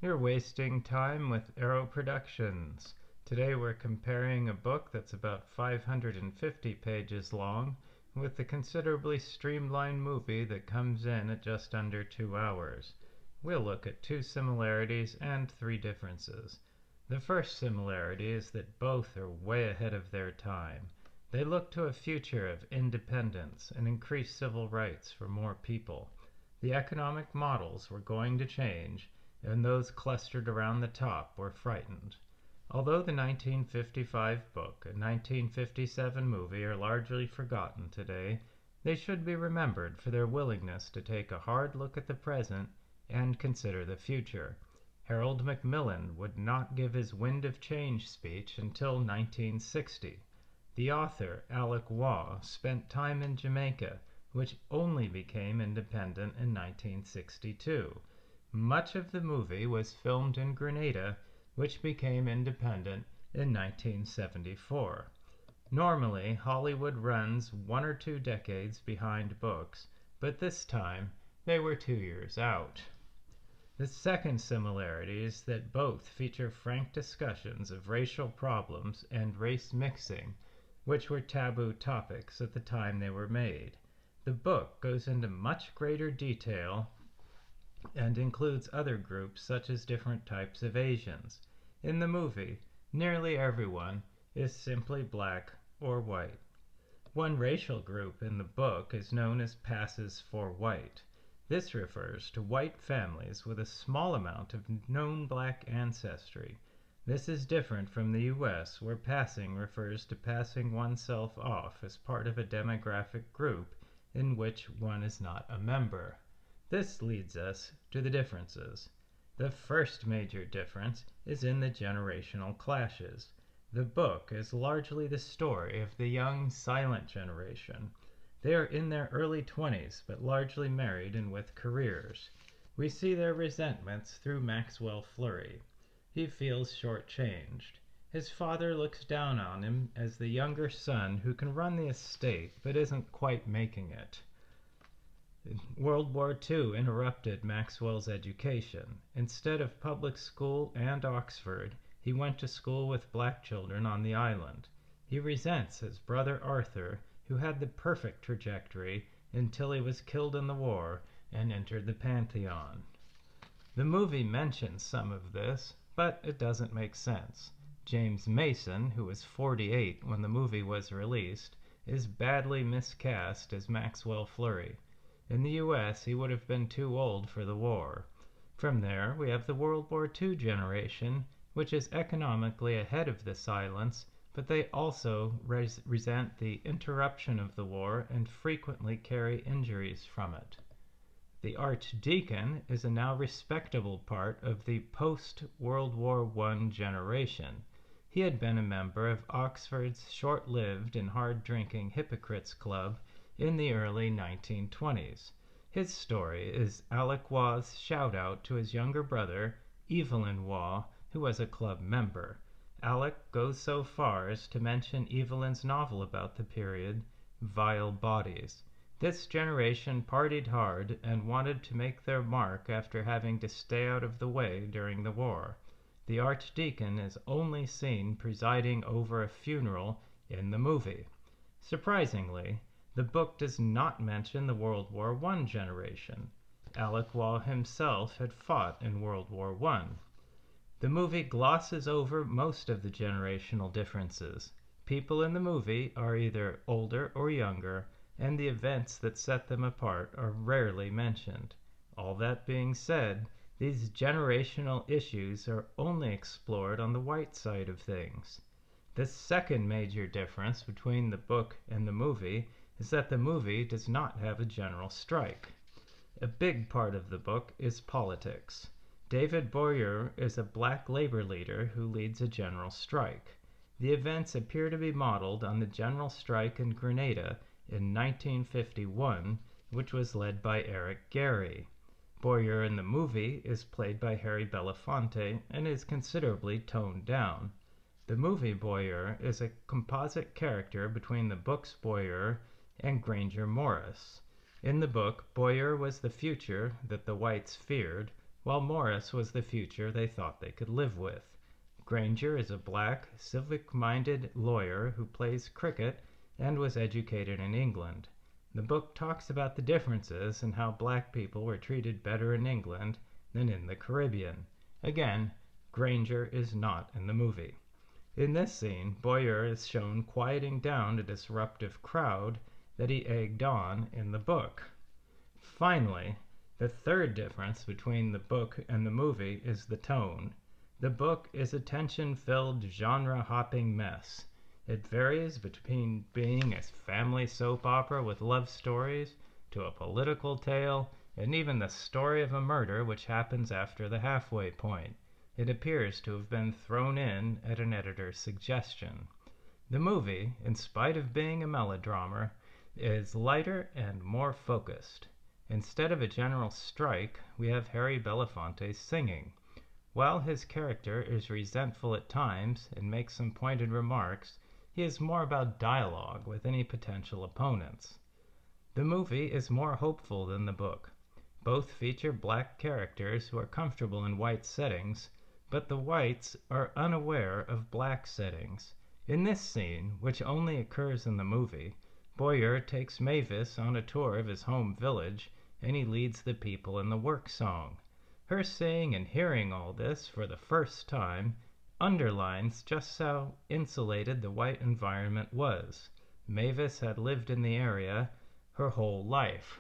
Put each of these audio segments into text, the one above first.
You're wasting time with Arrow Productions. Today we're comparing a book that's about 550 pages long with the considerably streamlined movie that comes in at just under 2 hours. We'll look at 2 similarities and 3 differences. The first similarity is that both are way ahead of their time. They look to a future of independence and increased civil rights for more people. The economic models were going to change, and those clustered around the top were frightened. Although the 1955 book and 1957 movie are largely forgotten today, they should be remembered for their willingness to take a hard look at the present and consider the future. Harold Macmillan would not give his Wind of Change speech until 1960. The author, Alec Waugh, spent time in Jamaica, which only became independent in 1962. Much of the movie was filmed in Grenada, which became independent in 1974. Normally, Hollywood runs 1 or 2 decades behind books, but this time they were 2 years out. The second similarity is that both feature frank discussions of racial problems and race mixing, which were taboo topics at the time they were made. The book goes into much greater detail and includes other groups such as different types of Asians. In the movie, nearly everyone is simply black or white. One racial group in the book is known as passes for white. This refers to white families with a small amount of known black ancestry. This is different from the US, where passing refers to passing oneself off as part of a demographic group in which one is not a member. This leads us to the differences. The first major difference is in the generational clashes. The book is largely the story of the young, silent generation. They are in their early 20s, but largely married and with careers. We see their resentments through Maxwell Flurry. He feels shortchanged. His father looks down on him as the younger son who can run the estate but isn't quite making it. World War II interrupted Maxwell's education. Instead of public school and Oxford, he went to school with black children on the island. He resents his brother Arthur, who had the perfect trajectory until he was killed in the war and entered the Pantheon. The movie mentions some of this, but it doesn't make sense. James Mason, who was 48 when the movie was released, is badly miscast as Maxwell Flurry. In the US, he would have been too old for the war. From there, we have the World War II generation, which is economically ahead of the silence, but they also resent the interruption of the war and frequently carry injuries from it. The Archdeacon is a now respectable part of the post-World War I generation. He had been a member of Oxford's short-lived and hard-drinking Hypocrites Club in the early 1920s. His story is Alec Waugh's shout-out to his younger brother, Evelyn Waugh, who was a club member. Alec goes so far as to mention Evelyn's novel about the period, Vile Bodies. This generation partied hard and wanted to make their mark after having to stay out of the way during the war. The Archdeacon is only seen presiding over a funeral in the movie. Surprisingly, the book does not mention the World War I generation. Alec Waugh himself had fought in World War I. The movie glosses over most of the generational differences. People in the movie are either older or younger, and the events that set them apart are rarely mentioned. All that being said, these generational issues are only explored on the white side of things. The second major difference between the book and the movie is that the movie does not have a general strike. A big part of the book is politics. David Boyer is a black labor leader who leads a general strike. The events appear to be modeled on the general strike in Grenada in 1951, which was led by Eric Gary. Boyer in the movie is played by Harry Belafonte and is considerably toned down. The movie Boyer is a composite character between the book's Boyer and Granger Morris. In the book, Boyer was the future that the whites feared. while Morris was the future they thought they could live with. Granger is a black, civic-minded lawyer who plays cricket and was educated in England. The book talks about the differences and how black people were treated better in England than in the Caribbean. Again, Granger is not in the movie. In this scene, Boyer is shown quieting down a disruptive crowd that he egged on in the book. Finally, the third difference between the book and the movie is the tone. The book is a tension-filled, genre-hopping mess. It varies between being a family soap opera with love stories to a political tale and even the story of a murder which happens after the halfway point. It appears to have been thrown in at an editor's suggestion. The movie, in spite of being a melodrama, is lighter and more focused. Instead of a general strike, we have Harry Belafonte singing. While his character is resentful at times and makes some pointed remarks, he is more about dialogue with any potential opponents. The movie is more hopeful than the book. Both feature black characters who are comfortable in white settings, but the whites are unaware of black settings. In this scene, which only occurs in the movie, Boyer takes Mavis on a tour of his home village, and he leads the people in the work song. Her seeing and hearing all this for the first time underlines just how insulated the white environment was. Mavis had lived in the area her whole life.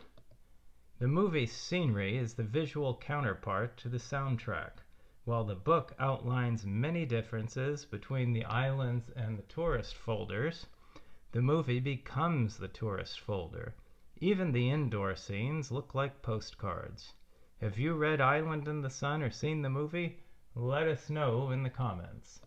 The movie's scenery is the visual counterpart to the soundtrack. While the book outlines many differences between the islands and the tourist folders, the movie becomes the tourist folder. Even the indoor scenes look like postcards. Have you read Island in the Sun or seen the movie? Let us know in the comments.